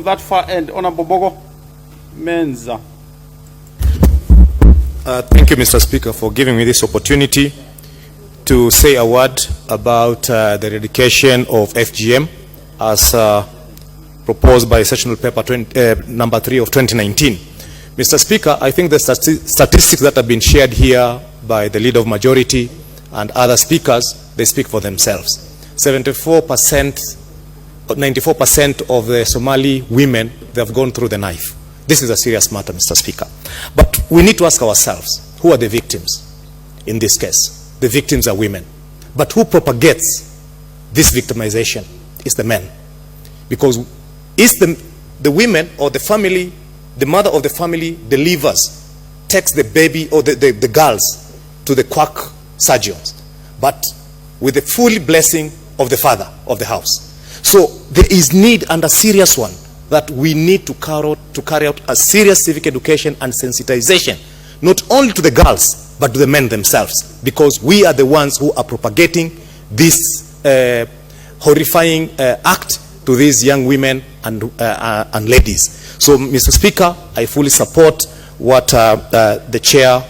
That far end, Honorable Mbogo Menza. Thank you, Mr. Speaker, for giving me this opportunity to say a word about the eradication of FGM as proposed by Sessional Paper number 3 of 2019. Mr. Speaker, I think the statistics that have been shared here by the Leader of Majority and other speakers, they speak for themselves. 94% of the Somali women, they have gone through the knife. This is a serious matter, Mr. Speaker. But we need to ask ourselves, who are the victims in this case? The victims are women. But who propagates this victimization is the men. Because it's the women or the family, the mother of the family delivers, takes the baby or the girls to the quack surgeons, but with the full blessing of the father of the house. So there is need, and a serious one, that we need to carry out a serious civic education and sensitization, not only to the girls, but to the men themselves, because we are the ones who are propagating this horrifying act to these young women and ladies. So, Mr. Speaker, I fully support what the chair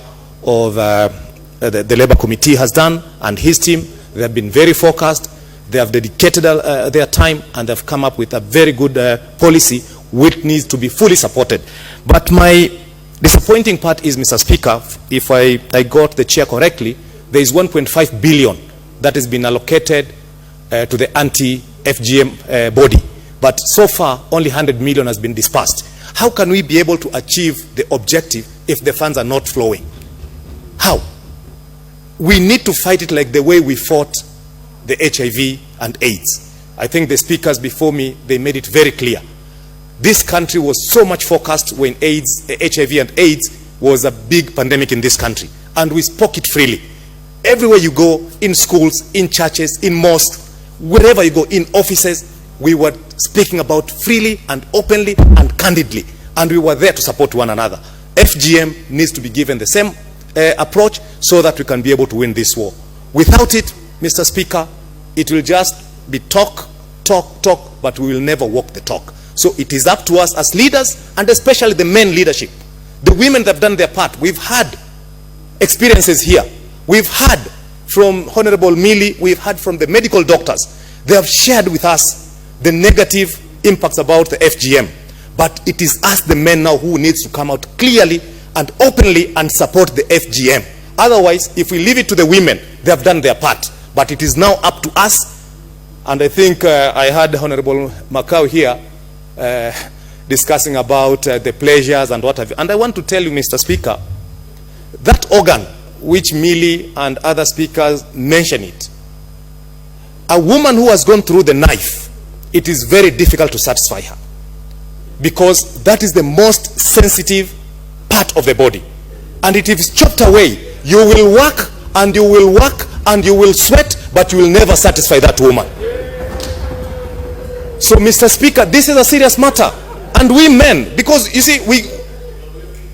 of the Labour Committee has done, and his team. They have been very focused. They have dedicated their time, and they've come up with a very good policy which needs to be fully supported. But my disappointing part is, Mr. Speaker, if I got the chair correctly, there is 1.5 billion that has been allocated to the anti-FGM body. But so far, only 100 million has been dispersed. How can we be able to achieve the objective if the funds are not flowing? How? We need to fight it like the way we fought the HIV and AIDS. I think the speakers before me, they made it very clear. This country was so much focused when HIV and AIDS was a big pandemic in this country. And we spoke it freely. Everywhere you go, in schools, in churches, in mosques, wherever you go, in offices, we were speaking about freely and openly and candidly. And we were there to support one another. FGM needs to be given the same approach so that we can be able to win this war. Without it, Mr. Speaker, it will just be talk, but we will never walk the talk. So it is up to us as leaders, and especially the men leadership. The women that have done their part. We've had experiences here. We've had from Honorable Millie, we've had from the medical doctors. They have shared with us the negative impacts about the FGM. But it is us, the men now, who needs to come out clearly and openly and support the FGM. Otherwise, if we leave it to the women, they have done their part. But it is now up to us. And I think I had Honorable Macau here discussing about the pleasures and what have you. And I want to tell you, Mr. Speaker, that organ, which Millie and other speakers mention it, a woman who has gone through the knife, it is very difficult to satisfy her. Because that is the most sensitive part of the body. And it is chopped away. You will work and you will work and you will sweat, but you will never satisfy that woman. So, Mr. Speaker, this is a serious matter. And we men, because you see,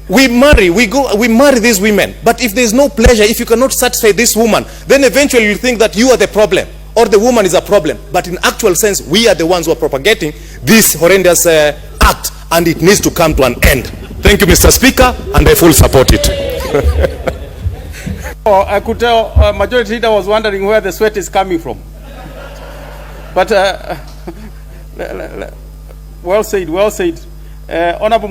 we marry these women. But if there is no pleasure, if you cannot satisfy this woman, then eventually you think that you are the problem or the woman is a problem. But in actual sense, we are the ones who are propagating this horrendous act, and it needs to come to an end. Thank you, Mr. Speaker, and I fully support it. I could tell Majority Leader was wondering where the sweat is coming from. But well said, well said. Honorable